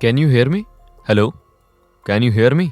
Can you hear me? Hello, can you hear me?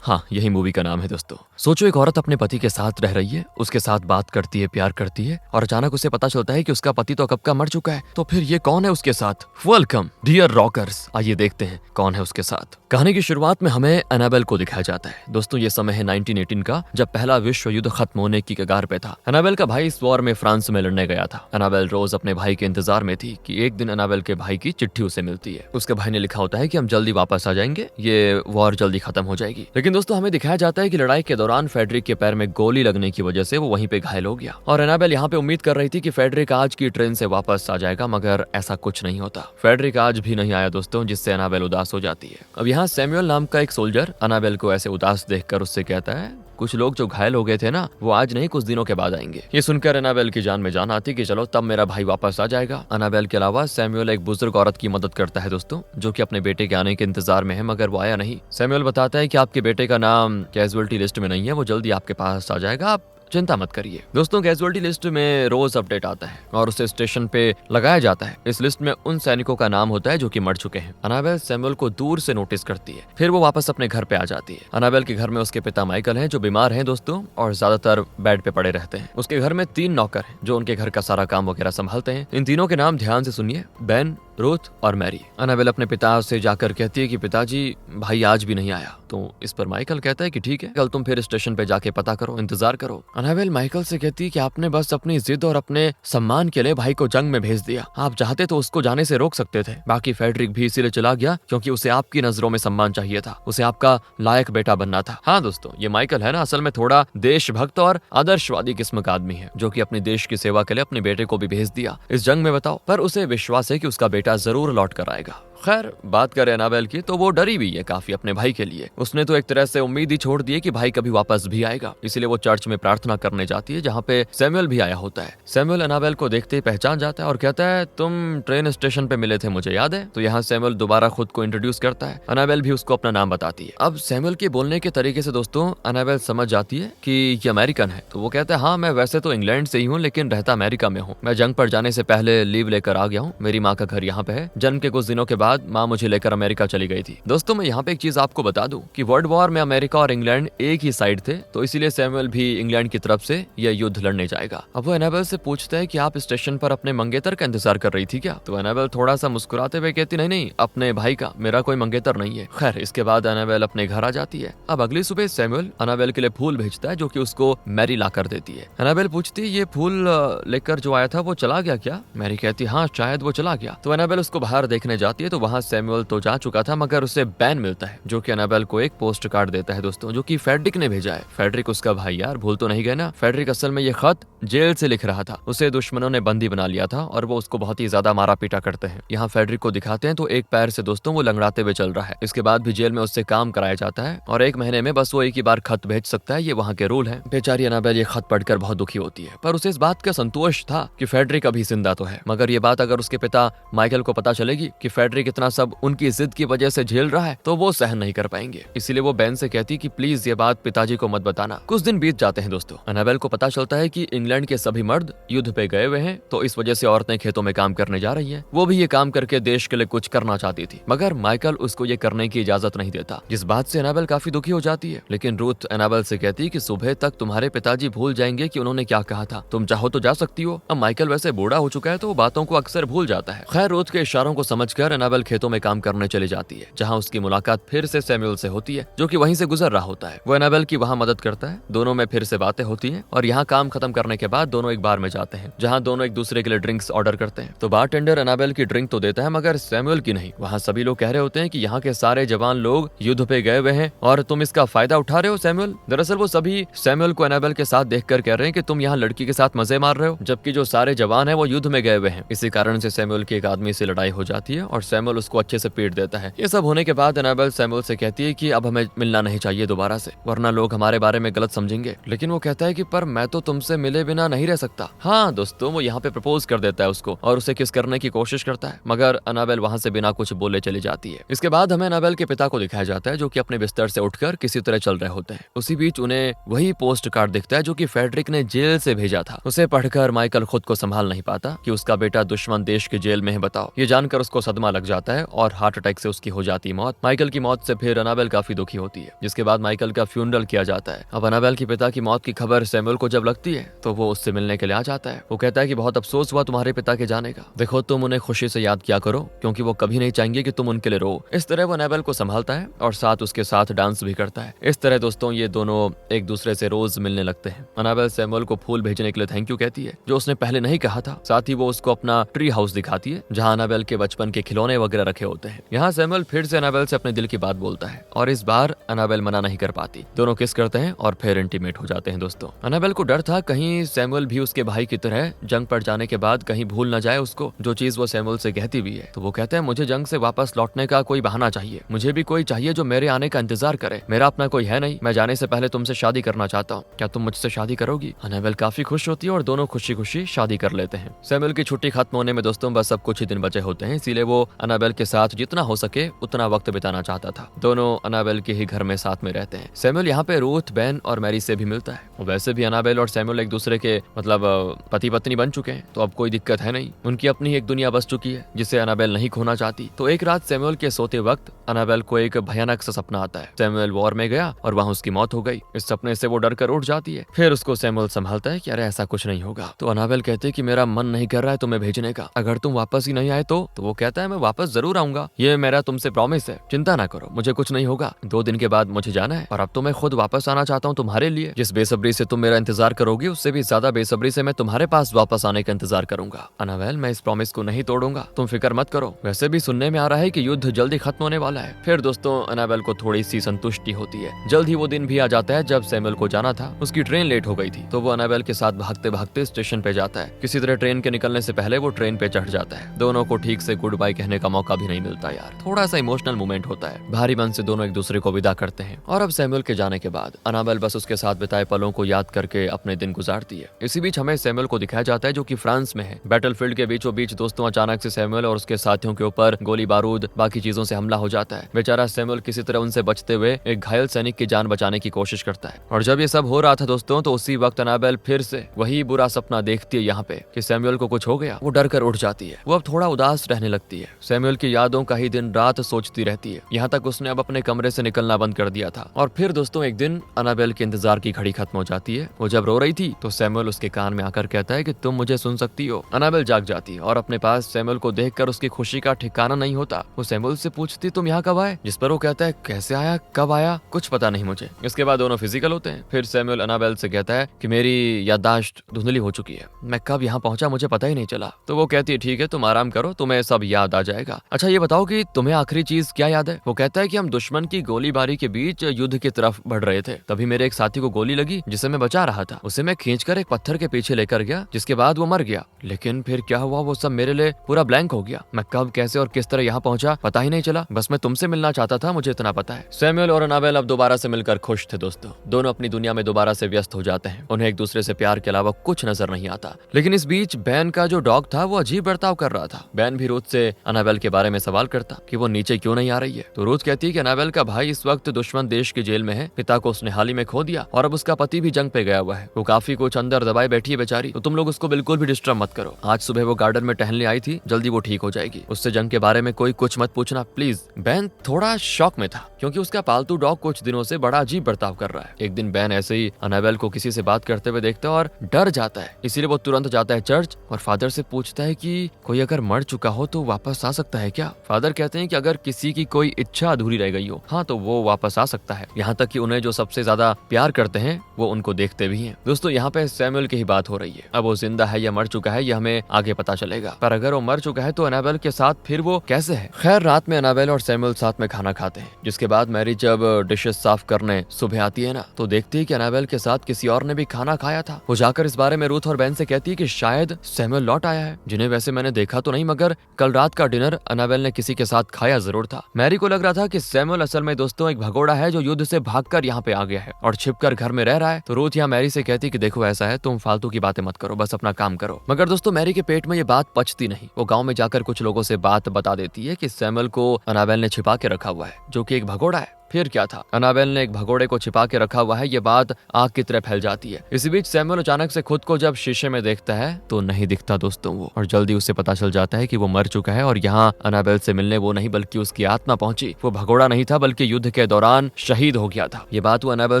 हाँ, यही movie का नाम है दोस्तों। सोचो, एक औरत अपने पति के साथ रह रही है, उसके साथ बात करती है, प्यार करती है, और अचानक उसे पता चलता है कि उसका पति तो कब का मर चुका है। तो फिर ये कौन है उसके साथ? वेलकम डियर रॉकर्स, आइए देखते हैं कौन है उसके साथ। कहानी की शुरुआत में हमें एनाबेल को दिखाया जाता है। दोस्तों, ये समय है 1918 का, जब पहला विश्व युद्ध खत्म होने की कगार पे था। एनाबेल का भाई इस वॉर में फ्रांस में लड़ने गया था। एनाबेल रोज अपने भाई के इंतजार में थी कि एक दिन एनाबेल के भाई की चिट्ठी उसे मिलती है। उसके भाई ने लिखा होता है कि हम जल्दी वापस आ जाएंगे, ये वॉर जल्दी खत्म हो जाएगी। लेकिन दोस्तों, हमें दिखाया जाता है कि लड़ाई के दौरान फेडरिक के पैर में गोली लगने की वजह से वो वहीं पे घायल हो गया। और एनाबेल यहाँ पे उम्मीद कर रही थी कि फेडरिक आज की ट्रेन से वापस आ जाएगा, मगर ऐसा कुछ नहीं होता। फेडरिक आज भी नहीं आया दोस्तों, जिससे एनाबेल उदास हो जाती है। अब यहाँ सैमुअल नाम का एक सोल्जर एनाबेल को ऐसे उदास देखकर उससे कहता है, कुछ लोग जो घायल हो गए थे ना, वो आज नहीं कुछ दिनों के बाद आएंगे। ये सुनकर एनाबेल की जान में जान आती कि चलो तब मेरा भाई वापस आ जाएगा। एनाबेल के अलावा सैमुअल एक बुजुर्ग औरत की मदद करता है दोस्तों, जो कि अपने बेटे के आने के इंतजार में है, मगर वो आया नहीं। सैमुअल बताता है कि आपके बेटे का नाम कैजुअल्टी लिस्ट में नहीं है, वो जल्दी आपके पास आ जाएगा, आप चिंता मत करिए। दोस्तों, कैजुअल्टी लिस्ट में रोज अपडेट आता है और उसे स्टेशन पे लगाया जाता है। इस लिस्ट में उन सैनिकों का नाम होता है जो कि मर चुके हैं। एनाबेल सैमुअल को दूर से नोटिस करती है, फिर वो वापस अपने घर पे आ जाती है। एनाबेल के घर में उसके पिता माइकल हैं, जो बीमार हैं दोस्तों, और ज्यादातर बेड पे पड़े रहते हैं। उसके घर में 3 नौकर हैं जो उनके घर का सारा काम वगैरह संभालते हैं। इन तीनों के नाम ध्यान से सुनिए, बेन, रूथ और मैरी। एनाबेल अपने पिता से जाकर कहती है कि पिताजी, भाई आज भी नहीं आया। तो इस पर माइकल कहता है कि ठीक है, कल तुम फिर स्टेशन पे जाके पता करो, इंतजार करो। एनाबेल माइकल से कहती है कि आपने बस अपनी जिद और अपने सम्मान के लिए भाई को जंग में भेज दिया। आप चाहते तो उसको जाने से रोक सकते थे। बाकी फेडरिक भी इसीलिए चला गया क्योंकि उसे आपकी नजरों में सम्मान चाहिए था, उसे आपका लायक बेटा बनना था। हाँ दोस्तों, ये माइकल है ना, असल में थोड़ा देशभक्त और आदर्शवादी किस्म का आदमी है, जो कि अपने देश की सेवा के लिए अपने बेटे को भी भेज दिया इस जंग में, बताओ। पर उसे विश्वास है कि उसका बेटा जरूर लौट कर आएगा। खैर, बात करें एनाबेल की, तो वो डरी हुई है काफी अपने भाई के लिए। उसने तो एक तरह से उम्मीद ही छोड़ दी है कि भाई कभी वापस भी आएगा, इसलिए वो चर्च में प्रार्थना करने जाती है, जहाँ पे सैमुअल भी आया होता है। सैमुअल एनाबेल को देखते ही पहचान जाता है और कहता है, तुम ट्रेन स्टेशन पे मिले थे, मुझे याद है। तो यहाँ सैमुअल दोबारा खुद को इंट्रोड्यूस करता है। एनाबेल भी उसको अपना नाम बताती है। अब सैमुअल के बोलने के तरीके से दोस्तों एनाबेल समझ जाती है कि ये अमेरिकन है। तो वो कहता है, हाँ, मैं वैसे तो इंग्लैंड से ही हूँ, लेकिन रहता अमेरिका में हूँ। मैं जंग पर जाने से पहले लीव लेकर आ गया हूँ। मेरी माँ का घर यहाँ पे है। जन्म के कुछ दिनों के बाद माँ मुझे लेकर अमेरिका चली गई थी। दोस्तों, मैं यहाँ पे एक चीज आपको बता दूं कि वर्ल्ड वॉर में अमेरिका और इंग्लैंड एक ही साइड थे, तो इसीलिए सैमुअल भी इंग्लैंड की तरफ से यह युद्ध लड़ने जाएगा। अब वो एनाबेल से पूछता है कि आप स्टेशन पर अपने मंगेतर का इंतजार कर रही थी क्या? तो एनाबेल थोड़ा सा मुस्कुराते हुए कहती, नहीं नहीं, अपने भाई का, मेरा कोई मंगेतर नहीं है। खैर, इसके बाद एनाबेल अपने घर आ जाती है। अब अगली सुबह सैमुअल एनाबेल के लिए फूल भेजता है, जो कि उसको मैरी ला कर देती है। एनाबेल पूछती है, ये फूल लेकर जो आया था वो चला गया क्या? मैरी कहती, हाँ, शायद वो चला गया। तो एनाबेल उसको बाहर देखने जाती है, तो वहाँ सैमुअल तो जा चुका था, मगर उसे बैन मिलता है, जो कि एनाबेल को एक पोस्ट कार्ड देता है दोस्तों, जो कि फेडरिक ने भेजा है। फेडरिक उसका भाई, यार भूल तो नहीं गए ना। फेडरिक असल में ये खत जेल से लिख रहा था। उसे दुश्मनों ने बंदी बना लिया था और वो उसको बहुत ही ज्यादा मारा पीटा करते हैं। यहाँ फेडरिक को दिखाते हैं तो एक पैर से दोस्तों वो लंगड़ाते हुए चल रहा है। इसके बाद भी जेल में उससे काम कराया जाता है और 1 महीने में बस वो एक ही बार खत भेज सकता है, ये वहाँ के रूल है। बेचारी एनाबेल ये खत पढ़कर बहुत दुखी होती है, पर उसे इस बात का संतोष था कि फेडरिक अभी जिंदा तो है। मगर ये बात अगर उसके पिता माइकल को पता चलेगी कि फेडरिक इतना सब उनकी जिद की वजह से झेल रहा है, तो वो सहन नहीं कर पाएंगे। इसीलिए वो बेन से कहती कि प्लीज ये बात पिताजी को मत बताना। कुछ दिन बीत जाते हैं दोस्तों। एनाबेल को पता चलता है कि इंग्लैंड के सभी मर्द युद्ध पे गए हुए हैं, तो इस वजह से औरतें खेतों में काम करने जा रही हैं। वो भी ये काम करके देश के लिए कुछ करना चाहती थी, मगर माइकल उसको ये करने की इजाजत नहीं देता, जिस बात से एनाबेल काफी दुखी हो जाती है। लेकिन रूथ एनाबेल से कहती है कि सुबह तक तुम्हारे पिताजी भूल जाएंगे कि उन्होंने क्या कहा था, तुम चाहो तो जा सकती हो। अब माइकल वैसे बूढ़ा हो चुका है, तो वो बातों को अक्सर भूल जाता है। खैर, रूथ के इशारों को समझकर एनाबेल खेतों में काम करने चली जाती है, जहाँ उसकी मुलाकात फिर से सैमुअल से होती है, जो कि वहीं से गुजर रहा होता है। वो एनाबेल की वहाँ मदद करता है, दोनों में फिर से बातें होती हैं और यहाँ काम खत्म करने के बाद दोनों एक बार में जाते हैं, जहाँ दोनों एक दूसरे के लिए ड्रिंक्स ऑर्डर करते हैं। तो बारटेंडर एनाबेल की ड्रिंक तो देता है, मगर सैमुअल की नहीं। वहाँ सभी लोग कह रहे होते हैं कि यहाँ के सारे जवान लोग युद्ध पे गए हुए हैं और तुम इसका फायदा उठा रहे हो सैमुअल। दरअसल वो सभी सैमुअल को एनाबेल के साथ देखकर कह रहे हैं कि तुम यहाँ लड़की के साथ मजे मार रहे हो, जबकि जो सारे जवान है वो युद्ध में गए हुए हैं। इसी कारण से सैमुअल की एक आदमी से लड़ाई हो जाती है और सैमुअल उसको अच्छे से पीट देता है। ये सब होने के बाद एनाबेल सैमुअल से कहती है कि अब हमें मिलना नहीं चाहिए दोबारा से, वरना लोग हमारे बारे में गलत समझेंगे। लेकिन वो कहता है कि पर मैं तो तुमसे मिले बिना नहीं रह सकता। हाँ दोस्तों, वो यहाँ पे प्रपोज कर देता है उसको और उसे किस करने की कोशिश करता है, मगर एनाबेल वहाँ से बिना कुछ बोले चली जाती है। इसके बाद हमें एनाबेल के पिता को दिखाया जाता है, जो कि अपने बिस्तर से उठकर किसी तरह चल रहे होते हैं। उसी बीच उन्हें वही पोस्ट कार्ड दिखता है जो कि फेडरिक ने जेल से भेजा था। उसे पढ़कर माइकल खुद को संभाल नहीं पाता कि उसका बेटा दुश्मन देश के जेल में है। बताओ, ये जानकर उसको सदमा लग जाता जाता है और हार्ट अटैक से उसकी हो जाती है मौत। माइकल की मौत से फिर अनाबेल काफी दुखी होती है, जिसके बाद माइकल का फ्यूनरल किया जाता है। अब अनाबेल के पिता की मौत की खबर सैमुअल को जब लगती है तो वो उससे मिलने के लिए आ जाता है। वो कहता है कि बहुत अफसोस हुआ तुम्हारे पिता के जाने का, देखो तुम उन्हें खुशी से याद किया करो क्योंकि वो कभी नहीं चाहेंगे कि तुम उनके लिए रो। इस तरह वो अनाबेल को संभालता है और साथ उसके साथ डांस भी करता है। इस तरह दोस्तों ये दोनों एक दूसरे से रोज मिलने लगते हैं। अनाबेल सैमुअल को फूल भेजने के लिए थैंक यू कहती है, जो उसने पहले नहीं कहा था। साथ ही वो उसको अपना ट्री हाउस दिखाती है जहाँ अनाबेल के बचपन के खिलौने वगैरह रखे होते हैं। यहाँ सैमुअल फिर से अनाबेल से अपने दिल की बात बोलता है और इस बार अनाबेल मना नहीं कर पाती। दोनों किस करते हैं और फिर इंटीमेट हो जाते हैं। दोस्तों अनाबेल को डर था कहीं सैमुअल भी उसके भाई की तरह जंग पड़ जाने के बाद कहीं भूल न जाए उसको, जो चीज वो सैमुअल से कहती भी है। तो वो कहते हैं मुझे जंग से वापस लौटने का कोई बहाना चाहिए, मुझे भी कोई चाहिए जो मेरे आने का इंतजार करे। मेरा अपना कोई है नहीं, मैं जाने से पहले तुमसे शादी करना चाहता हूँ, क्या तुम मुझसे शादी करोगी? अनाबेल काफी खुश होती है और दोनों खुशी खुशी शादी कर लेते हैं। सैमुअल की छुट्टी खत्म होने में दोस्तों बस अब कुछ ही दिन बचे होते हैं, इसीलिए वो अनाबेल के साथ जितना हो सके उतना वक्त बिताना चाहता था। दोनों अनाबेल के ही घर में साथ में रहते हैं। सैमुअल यहाँ पे रूथ, बेन और मैरी से भी मिलता है। वैसे भी अनाबेल और सैमुअल एक दूसरे के मतलब पति पत्नी बन चुके हैं, तो अब कोई दिक्कत है नहीं। उनकी अपनी एक दुनिया बस चुकी है जिसे अनाबेल नहीं खोना चाहती। तो एक रात सैमुअल के सोते वक्त अनाबेल को एक भयानक सा सपना आता है। सैमुअल वॉर में गया और वहाँ उसकी मौत हो गई। इस सपने से वो डर कर उठ जाती है। फिर उसको सैमुअल संभालता है कि अरे ऐसा कुछ नहीं होगा। तो अनाबेल कहते हैं कि मेरा मन नहीं कर रहा है तुम्हें भेजने का, अगर तुम वापस ही नहीं आए तो वो कहता है मैं वापस जरूर आऊंगा, ये मेरा तुमसे प्रॉमिस है, चिंता ना करो, मुझे कुछ नहीं होगा। 2 दिन के बाद मुझे जाना है और अब तो मैं खुद वापस आना चाहता हूँ तुम्हारे लिए। जिस बेसब्री से तुम मेरा इंतजार करोगी उससे भी ज्यादा बेसब्री से मैं तुम्हारे पास वापस आने का इंतजार करूंगा। अनाबेल मैं इस प्रॉमिस को नहीं तोड़ूंगा, तुम फिक्र मत करो। वैसे भी सुनने में आ रहा है कि युद्ध जल्दी खत्म होने वाला है। फिर दोस्तों अनाबेल को थोड़ी सी संतुष्टि होती है। जल्द ही वो दिन भी आ जाता है जब सैमुअल को जाना था। उसकी ट्रेन लेट हो गई थी तो वो अनाबेल के साथ भागते भागते स्टेशन पे जाता है। किसी तरह ट्रेन के निकलने से पहले वो ट्रेन पे चढ़ जाता है। दोनों को ठीक से गुड बाय कहने का मौका भी नहीं मिलता यार, थोड़ा सा इमोशनल मोमेंट होता है। भारी मन से दोनों एक दूसरे को विदा करते हैं। और अब सैमुअल के जाने के बाद अनाबेल बस उसके साथ बिताए पलों को याद करके अपने दिन गुजारती है। इसी बीच हमें सैमुअल को दिखाया जाता है जो कि फ्रांस में है। बैटलफील्ड के बीचों बीच दोस्तों अचानक से सैमुअल और उसके साथियों के ऊपर गोली बारूद बाकी चीजों से हमला हो जाता है। बेचारा सैमुअल किसी तरह उनसे बचते हुए एक घायल सैनिक की जान बचाने की कोशिश करता है। और जब ये सब हो रहा था दोस्तों तो उसी वक्त अनाबेल फिर से वही बुरा सपना देखती है यहाँ पे कि सैमुअल को कुछ हो गया। वो डर कर उठ जाती है। वो अब थोड़ा उदास रहने लगती है। सैमुअल की यादों का ही दिन रात सोचती रहती है। यहाँ तक उसने अब अपने कमरे से निकलना बंद कर दिया था। और फिर दोस्तों एक दिन अनाबेल के इंतजार की घड़ी खत्म हो जाती है। वो जब रो रही थी तो सैमुअल उसके कान में आकर कहता है कि तुम मुझे सुन सकती हो। अनाबेल जाग जाती है और अपने पास सैमुअल को देखकर उसकी खुशी का ठिकाना नहीं होता। वो सैमुअल से पूछती तुम यहाँ कब आए, जिस पर वो कहता है कैसे आया, कब आया, कुछ पता नहीं मुझे। इसके बाद दोनों फिजिकल होते हैं। फिर सैमुअल अनाबेल से कहता है कि मेरी याददाश्त धुंधली हो चुकी है, मैं कब यहाँ पहुंचा मुझे पता ही नहीं चला। तो वो कहती है ठीक है तुम आराम करो, तुम्हें सब याद आ जाएगा। अच्छा ये बताओ कि तुम्हें आखिरी चीज क्या याद है? वो कहता है कि हम दुश्मन की गोलीबारी के बीच युद्ध की तरफ बढ़ रहे थे, तभी मेरे एक साथी को गोली लगी जिसे मैं बचा रहा था। उसे मैं खींचकर एक पत्थर के पीछे लेकर गया जिसके बाद वो मर गया। लेकिन फिर क्या हुआ वो सब मेरे लिए पूरा ब्लैंक हो गया। मैं कब कैसे और किस तरह यहाँ पहुंचा पता ही नहीं चला। बस मैं तुमसे मिलना चाहता था, मुझे इतना पता है। सैमुअल और अनाबेल अब दोबारा से मिलकर खुश थे दोस्तों। दोनों अपनी दुनिया में दोबारा से व्यस्त हो जाते हैं। उन्हें एक दूसरे से प्यार के अलावा कुछ नजर नहीं आता। लेकिन इस बीच बैन का जो डॉग था वो अजीब बर्ताव कर रहा था। बैन भी रूथ से अनाबेल के बारे में सवाल करता कि वो नीचे क्यों नहीं आ रही है। तो रूथ कहती है कि अनाबेल का भाई इस वक्त दुश्मन देश की जेल में है। पिता को उसने हाल ही में खो दिया और अब उसका पति भी जंग पे गया हुआ है। वो काफी कुछ अंदर दबाए बैठी है बेचारी, तो तुम लोग उसको बिल्कुल भी डिस्टर्ब मत करो। आज सुबह वो गार्डन में टहलने आई थी, जल्दी वो ठीक हो जाएगी। उससे जंग के बारे में कोई कुछ मत पूछना प्लीज। बैन थोड़ा शॉक में था क्योंकि उसका पालतू डॉग कुछ दिनों से बड़ा अजीब बर्ताव कर रहा है। एक दिन बैन ऐसे ही अनाबेल को किसी से बात करते हुए देखता है और डर जाता है। इसीलिए वो तुरंत जाता है चर्च और फादर से पूछता है कि कोई अगर मर चुका हो तो वापस आ सकता है क्या? फादर कहते हैं कि अगर किसी की कोई इच्छा अधूरी रह गई हो हाँ तो वो वापस आ सकता है। यहाँ तक कि उन्हें जो सबसे ज्यादा प्यार करते हैं वो उनको देखते भी हैं। दोस्तों यहाँ पे सैमुअल की ही बात हो रही है। अब वो जिंदा है या मर चुका है ये हमें आगे पता चलेगा, पर अगर वो मर चुका है तो अनाबेल के साथ फिर वो कैसे है? खैर रात में अनाबेल और सैमुअल साथ में खाना खाते हैं, जिसके बाद मैरी जब डिशेस साफ करने सुबह आती है ना तो देखती है कि अनाबेल के साथ किसी और ने भी खाना खाया था। वो जाकर इस बारे में रूथ और बैन से कहती है कि शायद सैमुअल लौट आया है, जिन्हें वैसे मैंने देखा तो नहीं मगर कल रात का डिनर अनाबेल ने किसी के साथ खाया जरूर था। मैरी को लग रहा था कि सैमुअल असल में दोस्तों एक भगोड़ा है जो युद्ध से भागकर यहाँ पे आ गया है और छिपकर घर में रह रहा है। तो रूथ यहाँ मैरी से कहती कि देखो ऐसा है तुम फालतू की बातें मत करो, बस अपना काम करो। मगर दोस्तों मैरी के पेट में ये बात पचती नहीं। वो गाँव में जाकर कुछ लोगों से बात बता देती है कि सैमुअल को अनाबेल ने छिपा के रखा हुआ है जो कि एक भगोड़ा है। फिर क्या था, अनाबेल ने एक भगोड़े को छिपा के रखा हुआ है, ये बात आग की तरह फैल जाती है। इसी बीच सैमुअल अचानक से खुद को जब शीशे में देखता है तो नहीं दिखता दोस्तों वो, और जल्दी उसे पता चल जाता है कि वो मर चुका है और यहाँ अनाबेल से मिलने वो नहीं बल्कि उसकी आत्मा पहुंची। वो भगोड़ा नहीं था बल्कि युद्ध के दौरान शहीद हो गया था। ये बात वो अनाबेल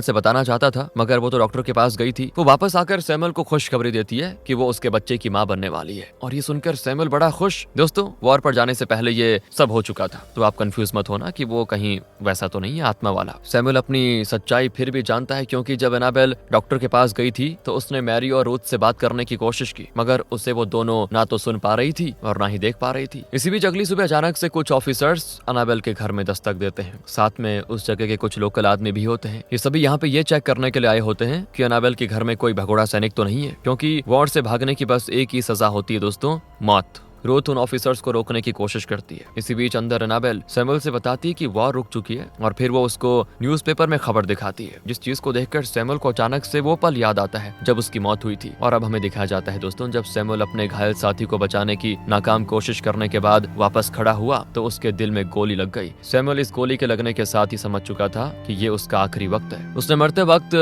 से बताना चाहता था, मगर वो तो डॉक्टर के पास गई थी। वो वापस आकर सैमुअल को खुशखबरी देती है कि वो उसके बच्चे की माँ बनने वाली है, और ये सुनकर सैमुअल बड़ा खुश। दोस्तों, वॉर पर जाने से पहले ये सब हो चुका था, तो आप कंफ्यूज मत होना कि वो कहीं वैसा तो नहीं है आत्मा वाला। सैमुअल अपनी सच्चाई फिर भी जानता है, क्योंकि जब एनाबेल डॉक्टर के पास गई थी तो उसने मैरी और रूथ से बात करने की कोशिश की, मगर उसे वो दोनों ना तो सुन पा रही थी और ना ही देख पा रही थी। इसी बीच अगली सुबह अचानक से कुछ ऑफिसर्स एनाबेल के घर में दस्तक देते हैं। साथ में उस जगह के कुछ लोकल आदमी भी होते हैं। ये सभी यहाँ पे ये चेक करने के लिए आए होते हैं कि एनाबेल के घर में कोई भगोड़ा सैनिक तो नहीं है, क्योंकि वॉर से भागने की बस एक ही सजा होती है दोस्तों, मौत। रूथ उन ऑफिसर्स को रोकने की कोशिश करती है। इसी बीच अंदर एनाबेल सैमुअल से बताती है कि वॉर रुक चुकी है, और फिर वो उसको न्यूज़पेपर में खबर दिखाती है, जिस चीज को देखकर सैमुअल को अचानक से वो पल याद आता है जब उसकी मौत हुई थी। और अब हमें दिखाया जाता है दोस्तों, जब सैमुअल अपने घायल साथी को बचाने की नाकाम कोशिश करने के बाद वापस खड़ा हुआ तो उसके दिल में गोली लग गई। सैमुअल इस गोली के लगने के साथ ही समझ चुका था कि ये उसका आखिरी वक्त है। उसने मरते वक्त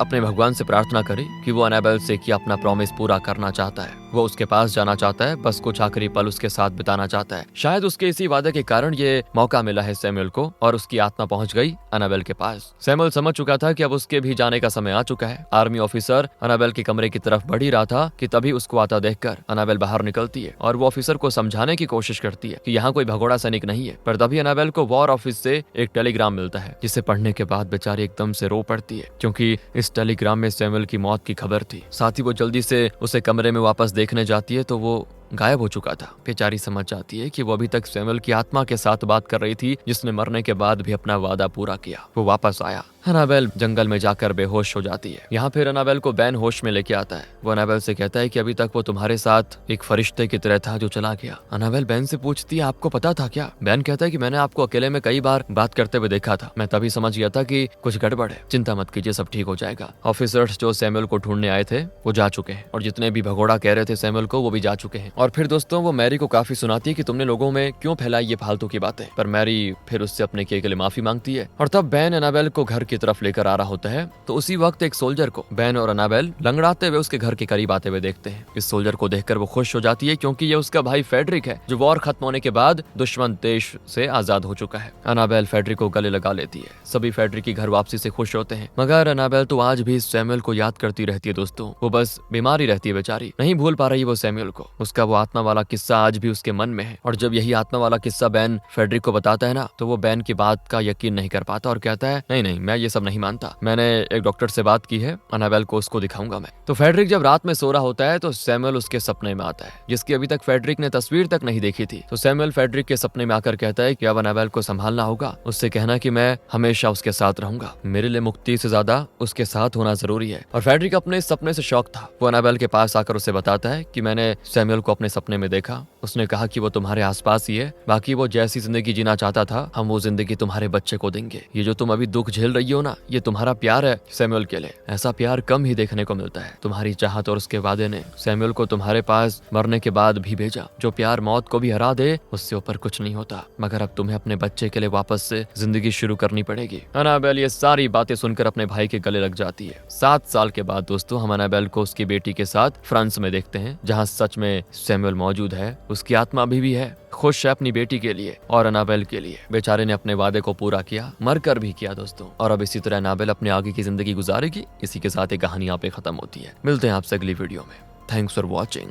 अपने भगवान से प्रार्थना करी कि वो एनाबेल से कि अपना प्रॉमिस पूरा करना चाहता है, वो उसके पास जाना चाहता है, बस कुछ आखिरी पल उसके साथ बिताना चाहता है। शायद उसके इसी वादे के कारण ये मौका मिला है सैमुअल को, और उसकी आत्मा पहुंच गई एनाबेल के पास। सैमुअल समझ चुका था कि अब उसके भी जाने का समय आ चुका है। आर्मी ऑफिसर एनाबेल के कमरे की तरफ बढ़ ही रहा था कि तभी उसको आता देखकर एनाबेल बाहर निकलती है, और वो ऑफिसर को समझाने की कोशिश करती है कि यहाँ कोई भगोड़ा सैनिक नहीं है। पर तभी एनाबेल को वॉर ऑफिस से एक टेलीग्राम मिलता है, जिसे पढ़ने के बाद बेचारी एकदम से रो पड़ती है, क्योंकि इस टेलीग्राम में सैमुअल की मौत की खबर थी। साथ ही वो जल्दी से उसे कमरे में वापस देखने जाती है तो वो गायब हो चुका था। बेचारी समझ जाती है कि वो अभी तक सैमुअल की आत्मा के साथ बात कर रही थी, जिसने मरने के बाद भी अपना वादा पूरा किया। वो वापस आया। एनाबेल जंगल में जाकर बेहोश हो जाती है। यहाँ फिर एनाबेल को बैन होश में लेके आता है। वो एनाबेल से कहता है कि अभी तक वो तुम्हारे साथ एक फरिश्ते की तरह था जो चला गया। एनाबेल बैन से पूछती है, आपको पता था क्या? बैन कहता है कि मैंने आपको अकेले में कई बार बात करते हुए देखा था, मैं तभी समझ गया था कि कुछ गड़बड़ है। चिंता मत कीजिए, सब ठीक हो जाएगा। ऑफिसर्स जो सैमुअल को ढूंढने आए थे वो जा चुके हैं, और जितने भी भगोड़ा कह रहे थे सैमुअल को वो भी जा चुके हैं। और फिर दोस्तों वो मैरी को काफी सुनाती है कि तुमने लोगों में क्यों फैलाई ये फालतू की बातें। पर मैरी फिर उससे अपने किए के लिए माफी मांगती है, और तब बैन एनाबेल को घर की तरफ लेकर आ रहा होता है। तो उसी वक्त एक सोल्जर को बैन और एनाबेल लंगड़ाते हुए उसके घर के करीब आते हुए देखते हैं। इस सोल्जर को देखकर वो खुश हो जाती है, क्योंकि ये उसका भाई फेडरिक है, जो वॉर खत्म होने के बाद दुश्मन देश से आजाद हो चुका है। एनाबेल फेडरिक को गले लगा लेती है। सभी फेडरिक की घर वापसी से खुश होते हैं, मगर एनाबेल तो आज भी सैमुअल को याद करती रहती है दोस्तों। वो बस बीमारी रहती है बेचारी, नहीं भूल पा रही वो सैमुअल को। उसका वो आत्मा वाला किस्सा आज भी उसके मन में है, और जब यही आत्मा वाला किस्सा बैन फेडरिक को बताता है ना, तो वो बैन की बात का यकीन नहीं कर पाता और कहता है, नहीं नहीं, मैं ये सब नहीं मानता, मैंने एक डॉक्टर से बात की है, एनाबेल को उसको दिखाऊंगा मैं। तो फेडरिक जब रात में सो रहा होता है तो सैमुअल उसके सपने में आता है, जिसकी अभी तक फेडरिक ने तस्वीर तक नहीं देखी थी। तो सैमुअल फेडरिक के सपने में आकर कहता है कि अब एनाबेल को संभालना होगा, उससे कहना कि मैं हमेशा उसके साथ रहूंगा, मेरे लिए मुक्ति से ज्यादा उसके साथ होना जरूरी है। और फेडरिक अपने इस सपने से शौक था। वो एनाबेल के पास आकर उसे बताता है कि मैंने सैमुअल को अपने सपने में देखा, उसने कहा कि वो तुम्हारे आसपास ही है, बाकी वो जैसी जिंदगी जीना चाहता था हम वो जिंदगी तुम्हारे बच्चे को देंगे। ये जो तुम अभी दुख झेल रही हो ना, ये तुम्हारा प्यार है सैमुअल के लिए। ऐसा प्यार कम ही देखने को मिलता है। तुम्हारी चाहत और उसके वादे ने सैमुअल को तुम्हारे पास मरने के बाद भी भेजा। जो प्यार मौत को भी हरा दे उससे ऊपर कुछ नहीं होता, मगर अब तुम्हें अपने बच्चे के लिए वापस से जिंदगी शुरू करनी पड़ेगी। एनाबेल ये सारी बातें सुनकर अपने भाई के गले लग जाती है। 7 साल के बाद दोस्तों हम एनाबेल को उसकी बेटी के साथ फ्रांस में देखते हैं, जहाँ सच में सैमुअल मौजूद है। उसकी आत्मा अभी भी है, खुश है अपनी बेटी के लिए और एनाबेल के लिए। बेचारे ने अपने वादे को पूरा किया, मरकर भी किया दोस्तों। और अब इसी तरह एनाबेल अपने आगे की जिंदगी गुजारेगी। इसी के साथ ये कहानी यहाँ पे खत्म होती है। मिलते हैं आपसे अगली वीडियो में। Thanks for watching.